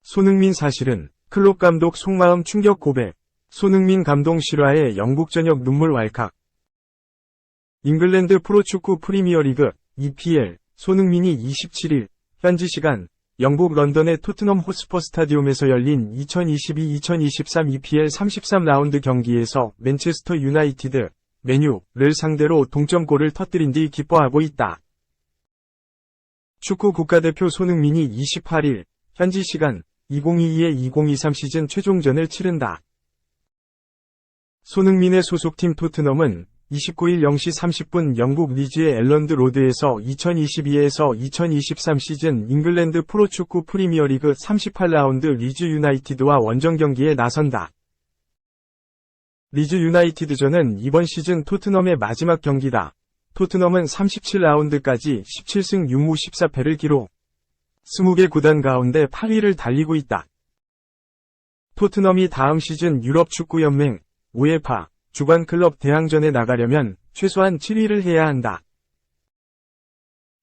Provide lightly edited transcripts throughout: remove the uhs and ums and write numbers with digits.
손흥민 사실은 클롭 감독 속마음 충격 고백. 손흥민 감독 실화에 영국 전역 눈물 왈칵. 잉글랜드 프로축구 프리미어리그 EPL 손흥민이 27일 현지 시간 영국 런던의 토트넘 호스퍼 스타디움에서 열린 2022-2023 EPL 33라운드 경기에서 맨체스터 유나이티드 맨유를 상대로 동점골을 터뜨린 뒤 기뻐하고 있다. 축구 국가대표 손흥민이 28일 현지 시간 2022-2023 시즌 최종전을 치른다. 손흥민의 소속팀 토트넘은 29일 0시 30분 영국 리즈의 엘런드 로드에서 2022-2023 시즌 잉글랜드 프로축구 프리미어리그 38라운드 리즈 유나이티드와 원정 경기에 나선다. 리즈 유나이티드전은 이번 시즌 토트넘의 마지막 경기다. 토트넘은 37라운드까지 17승 6무 14패를 기록. 20개 구단 가운데 8위를 달리고 있다. 토트넘이 다음 시즌 유럽축구연맹 UEFA 주관 클럽 대항전에 나가려면 최소한 7위를 해야 한다.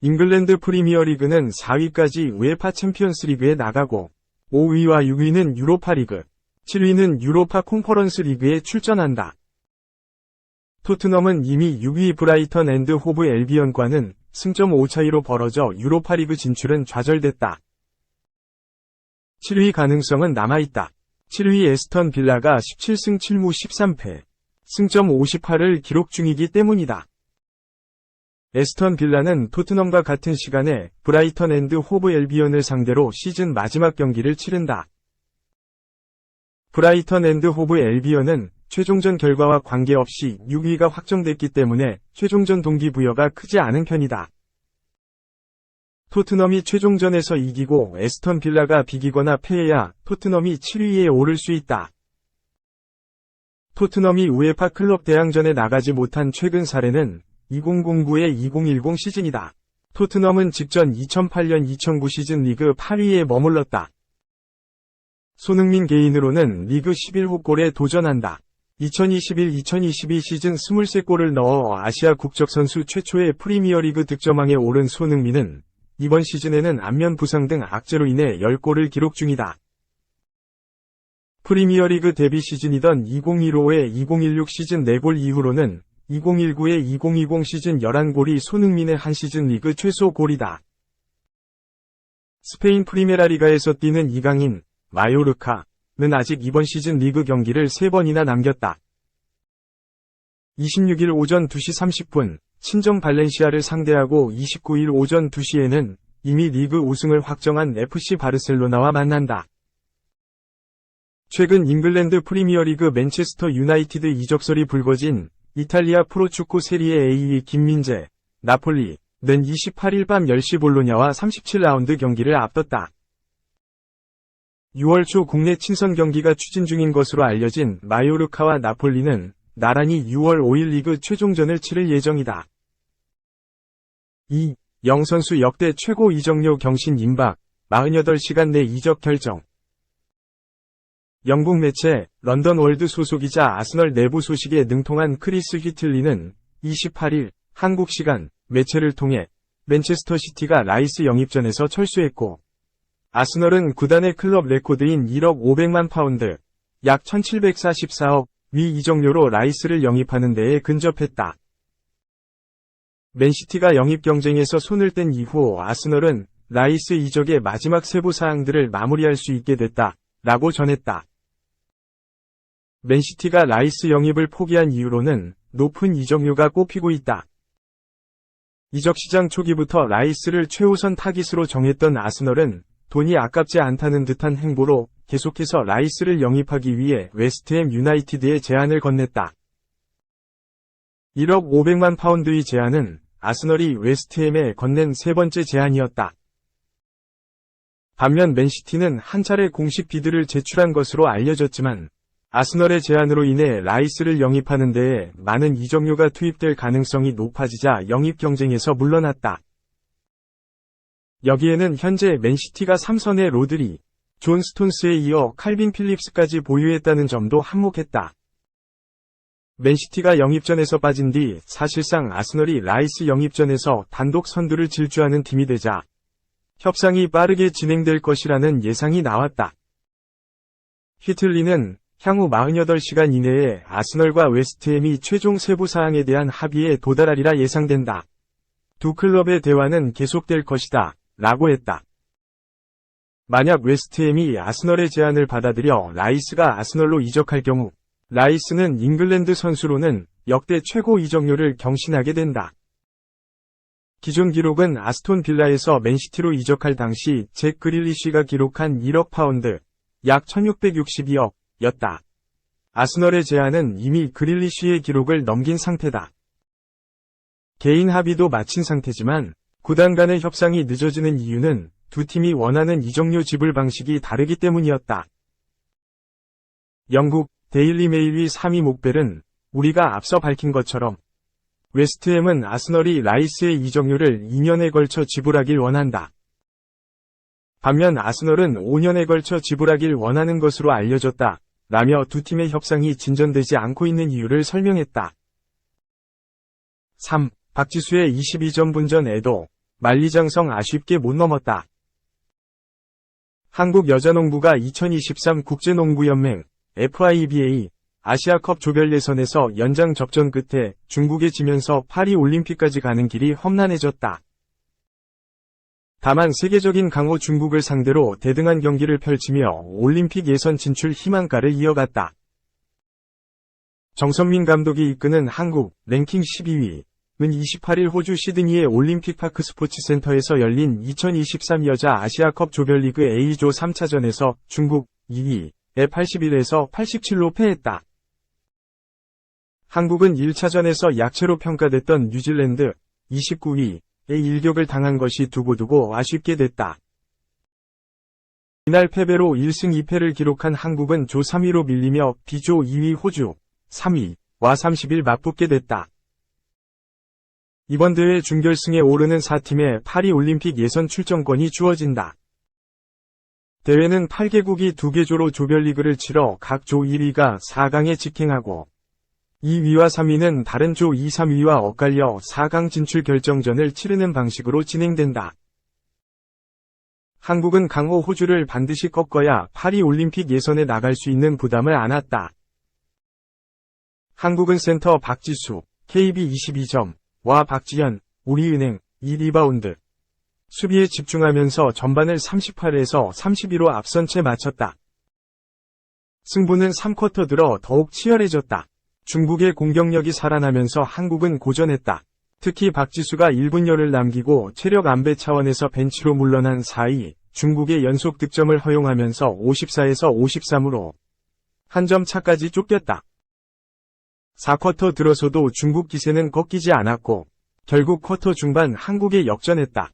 잉글랜드 프리미어리그는 4위까지 UEFA 챔피언스리그에 나가고 5위와 6위는 유로파리그, 7위는 유로파 콘퍼런스 리그에 출전한다. 토트넘은 이미 6위 브라이턴 앤드 호브 엘비언과는 승점 5차이로 벌어져 유로파리그 진출은 좌절됐다. 7위 가능성은 남아있다. 7위 에스턴 빌라가 17승 7무 13패, 승점 58을 기록 중이기 때문이다. 에스턴 빌라는 토트넘과 같은 시간에 브라이턴 앤드 호브 엘비언을 상대로 시즌 마지막 경기를 치른다. 브라이턴 앤드 호브 엘비언은 최종전 결과와 관계없이 6위가 확정됐기 때문에 최종전 동기부여가 크지 않은 편이다. 토트넘이 최종전에서 이기고 에스턴 빌라가 비기거나 패해야 토트넘이 7위에 오를 수 있다. 토트넘이 우에파 클럽 대항전에 나가지 못한 최근 사례는 2009-2010 시즌이다. 토트넘은 직전 2008-2009 시즌 리그 8위에 머물렀다. 손흥민 개인으로는 리그 11호 골에 도전한다. 2021-2022 시즌 23골을 넣어 아시아 국적선수 최초의 프리미어리그 득점왕에 오른 손흥민은 이번 시즌에는 안면 부상 등 악재로 인해 10골을 기록 중이다. 프리미어리그 데뷔 시즌이던 2015-2016 시즌 4골 이후로는 2019-2020 시즌 11골이 손흥민의 한 시즌 리그 최소 골이다. 스페인 프리메라리가에서 뛰는 이강인, 마요르카는 아직 이번 시즌 리그 경기를 3번이나 남겼다. 26일 오전 2시 30분 친정 발렌시아를 상대하고 29일 오전 2시에는 이미 리그 우승을 확정한 FC 바르셀로나와 만난다. 최근 잉글랜드 프리미어리그 맨체스터 유나이티드 이적설이 불거진 이탈리아 프로축구 세리에 A 김민재, 나폴리는 28일 밤 10시 볼로냐와 37라운드 경기를 앞뒀다. 6월 초 국내 친선 경기가 추진 중인 것으로 알려진 마요르카와 나폴리는 나란히 6월 5일 리그 최종전을 치를 예정이다. 이영 선수 역대 최고 이적료 경신 임박, 48시간 내 이적 결정. 영국 매체 런던 월드 소속이자 아스널 내부 소식에 능통한 크리스 휘틀리는 28일 한국 시간 매체를 통해 맨체스터 시티가 라이스 영입전에서 철수했고 아스널은 구단의 클럽 레코드인 1억 500만 파운드, 약 1744억 위 이적료로 라이스를 영입하는 데에 근접했다. 맨시티가 영입 경쟁에서 손을 뗀 이후 아스널은 라이스 이적의 마지막 세부 사항들을 마무리할 수 있게 됐다, 라고 전했다. 맨시티가 라이스 영입을 포기한 이유로는 높은 이적료가 꼽히고 있다. 이적 시장 초기부터 라이스를 최우선 타깃으로 정했던 아스널은 돈이 아깝지 않다는 듯한 행보로 계속해서 라이스를 영입하기 위해 웨스트햄 유나이티드에 제안을 건넸다. 1억 500만 파운드의 제안은 아스널이 웨스트햄에 건넨 세 번째 제안이었다. 반면 맨시티는 한 차례 공식 비드를 제출한 것으로 알려졌지만 아스널의 제안으로 인해 라이스를 영입하는 데에 많은 이적료가 투입될 가능성이 높아지자 영입 경쟁에서 물러났다. 여기에는 현재 맨시티가 3선의 로드리, 존 스톤스에 이어 칼빈 필립스까지 보유했다는 점도 한몫했다. 맨시티가 영입전에서 빠진 뒤 사실상 아스널이 라이스 영입전에서 단독 선두를 질주하는 팀이 되자 협상이 빠르게 진행될 것이라는 예상이 나왔다. 히틀리는 향후 48시간 이내에 아스널과 웨스트햄이 최종 세부 사항에 대한 합의에 도달하리라 예상된다. 두 클럽의 대화는 계속될 것이다. 라고 했다. 만약 웨스트햄이 아스널의 제안을 받아들여 라이스가 아스널로 이적할 경우 라이스는 잉글랜드 선수로는 역대 최고 이적료를 경신하게 된다. 기존 기록은 아스톤 빌라에서 맨시티로 이적할 당시 잭 그릴리쉬가 기록한 1억 파운드, 약 1662억 였다. 아스널의 제안은 이미 그릴리쉬의 기록을 넘긴 상태다. 개인 합의도 마친 상태지만 구단 간의 협상이 늦어지는 이유는 두 팀이 원하는 이적료 지불 방식이 다르기 때문이었다. 영국 데일리 메일의 3위 목벨은 우리가 앞서 밝힌 것처럼 웨스트햄은 아스널이 라이스의 이적료를 2년에 걸쳐 지불하길 원한다. 반면 아스널은 5년에 걸쳐 지불하길 원하는 것으로 알려졌다. 라며 두 팀의 협상이 진전되지 않고 있는 이유를 설명했다. 3. 박지수의 22점 분전에도 만리장성 아쉽게 못 넘었다. 한국 여자농구가 2023 국제농구연맹 FIBA 아시아컵 조별 예선에서 연장 접전 끝에 중국에 지면서 파리 올림픽까지 가는 길이 험난해졌다. 다만 세계적인 강호 중국을 상대로 대등한 경기를 펼치며 올림픽 예선 진출 희망가를 이어갔다. 정선민 감독이 이끄는 한국 랭킹 12위는 28일 호주 시드니의 올림픽 파크 스포츠 센터에서 열린 2023 여자 아시아컵 조별리그 A조 3차전에서 중국 2위에 81에서 87로 패했다. 한국은 1차전에서 약체로 평가됐던 뉴질랜드 29위에 일격을 당한 것이 두고두고 아쉽게 됐다. 이날 패배로 1승 2패를 기록한 한국은 조 3위로 밀리며 B조 2위 호주 3위와 30일 맞붙게 됐다. 이번 대회 준결승에 오르는 4팀의 파리 올림픽 예선 출전권이 주어진다. 대회는 8개국이 2개 조로 조별리그를 치러 각 조 1위가 4강에 직행하고 2위와 3위는 다른 조 2, 3위와 엇갈려 4강 진출 결정전을 치르는 방식으로 진행된다. 한국은 강호 호주를 반드시 꺾어야 파리 올림픽 예선에 나갈 수 있는 부담을 안았다. 한국은 센터 박지수, KB 22점,와 박지현, 우리은행, 2리바운드. 수비에 집중하면서 전반을 38에서 32로 앞선 채 마쳤다. 승부는 3쿼터 들어 더욱 치열해졌다. 중국의 공격력이 살아나면서 한국은 고전했다. 특히 박지수가 1분여를 남기고 체력 안배 차원에서 벤치로 물러난 사이 중국의 연속 득점을 허용하면서 54에서 53으로 한 점 차까지 쫓겼다. 4쿼터 들어서도 중국 기세는 꺾이지 않았고 결국 쿼터 중반 한국에 역전했다.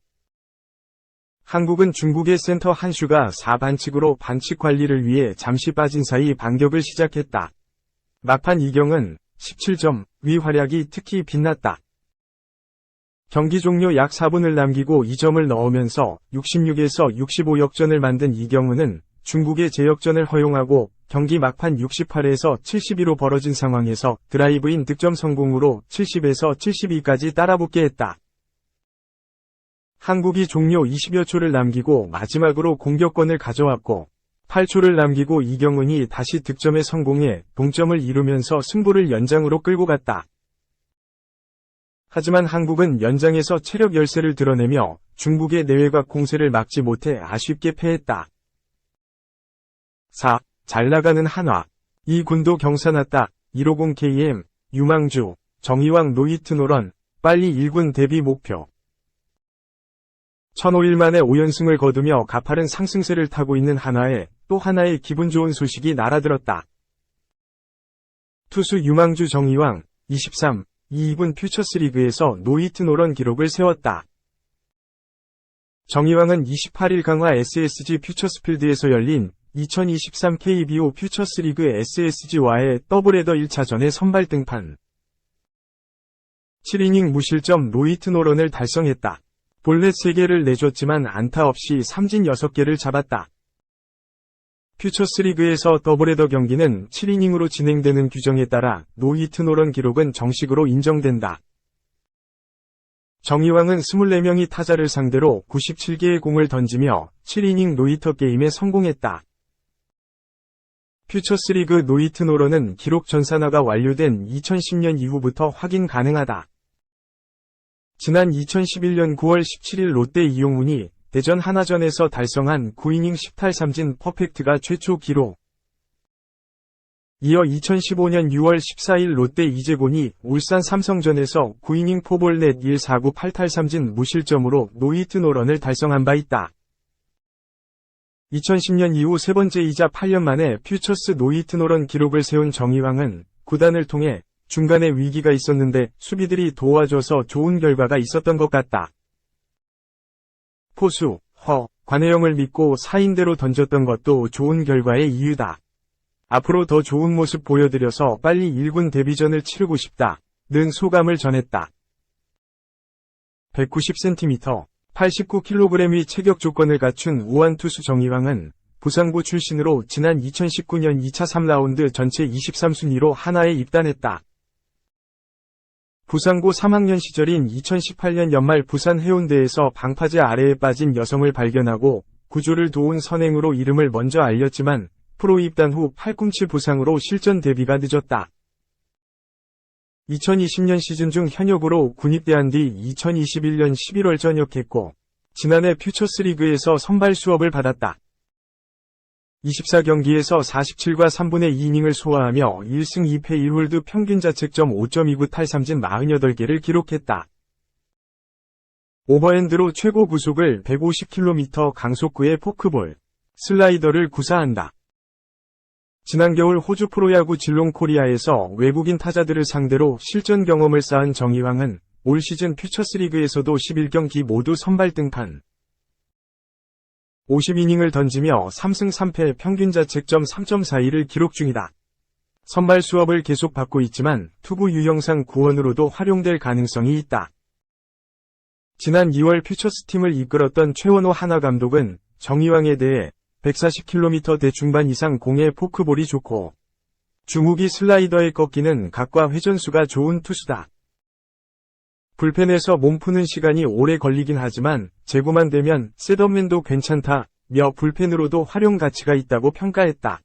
한국은 중국의 센터 한슈가 4반칙으로 반칙 관리를 위해 잠시 빠진 사이 반격을 시작했다. 막판 이경은 17점 위 활약이 특히 빛났다. 경기 종료 약 4분을 남기고 2점을 넣으면서 66에서 65 역전을 만든 이경은은 중국의 재역전을 허용하고 경기 막판 68에서 72로 벌어진 상황에서 드라이브인 득점 성공으로 70에서 72까지 따라붙게 했다. 한국이 종료 20여 초를 남기고 마지막으로 공격권을 가져왔고 8초를 남기고 이경은이 다시 득점에 성공해 동점을 이루면서 승부를 연장으로 끌고 갔다. 하지만 한국은 연장에서 체력 열세를 드러내며 중국의 내외곽 공세를 막지 못해 아쉽게 패했다. 4. 잘나가는 한화. 이 군도 경사났다. 150KM, 유망주, 정의왕 노히트노런, 빨리 1군 데뷔 목표. 1005일 만에 5연승을 거두며 가파른 상승세를 타고 있는 한화에 또 하나의 기분 좋은 소식이 날아들었다. 투수 유망주 정의왕, 23, 2군 퓨처스리그에서 노히트노런 기록을 세웠다. 정의왕은 28일 강화 SSG 퓨처스필드에서 열린 2023 KBO 퓨처스리그 SSG와의 더블헤더 1차전에 선발 등판. 7이닝 무실점 노히트노런을 달성했다. 볼넷 3개를 내줬지만 안타 없이 삼진 6개를 잡았다. 퓨처스리그에서 더블헤더 경기는 7이닝으로 진행되는 규정에 따라 노히트 노런 기록은 정식으로 인정된다. 정이왕은 24명이 타자를 상대로 97개의 공을 던지며 7이닝 노히터 게임에 성공했다. 퓨처스리그 노히트 노런은 기록 전산화가 완료된 2010년 이후부터 확인 가능하다. 지난 2011년 9월 17일 롯데 이용훈이 대전 하나전에서 달성한 9이닝 10탈 3진 퍼펙트가 최초 기록. 이어 2015년 6월 14일 롯데 이재곤이 울산 삼성전에서 9이닝 4볼 넷 1사구 8탈 3진 무실점으로 노히트 노런을 달성한 바 있다. 2010년 이후 세 번째이자 8년 만에 퓨처스 노히트 노런 기록을 세운 정이왕은 구단을 통해 중간에 위기가 있었는데 수비들이 도와줘서 좋은 결과가 있었던 것 같다. 포수, 관혜영을 믿고 4인대로 던졌던 것도 좋은 결과의 이유다. 앞으로 더 좋은 모습 보여드려서 빨리 1군 데뷔전을 치르고 싶다. 는 소감을 전했다. 190cm, 89kg의 체격 조건을 갖춘 우완투수 정이왕은 부상부 출신으로 지난 2019년 2차 3라운드 전체 23순위로 하나에 입단했다. 부상고 3학년 시절인 2018년 연말 부산 해운대에서 방파제 아래에 빠진 여성을 발견하고 구조를 도운 선행으로 이름을 먼저 알렸지만 프로 입단 후 팔꿈치 부상으로 실전 데뷔가 늦었다. 2020년 시즌 중 현역으로 군입대한 뒤 2021년 11월 전역했고 지난해 퓨처스리그에서 선발 수업을 받았다. 24경기에서 47과 3분의 2이닝을 소화하며 1승 2패 1홀드 평균 자책점 5.29 탈삼진 48개를 기록했다. 오버핸드로 최고 구속을 150km 강속구의 포크볼, 슬라이더를 구사한다. 지난 겨울 호주 프로야구 질롱 코리아에서 외국인 타자들을 상대로 실전 경험을 쌓은 정이왕은 올 시즌 퓨처스리그에서도 11경기 모두 선발 등판. 50이닝을 던지며 3승 3패 평균 자책점 3.42를 기록 중이다. 선발 수업을 계속 받고 있지만 투구 유형상 구원으로도 활용될 가능성이 있다. 지난 2월 퓨처스 팀을 이끌었던 최원호 하나 감독은 정이왕에 대해 140km 대중반 이상 공의 포크볼이 좋고 주무기 슬라이더에 꺾이는 각과 회전수가 좋은 투수다. 불펜에서 몸 푸는 시간이 오래 걸리긴 하지만 제구만 되면 셋업맨도 괜찮다 며 불펜으로도 활용 가치가 있다고 평가했다.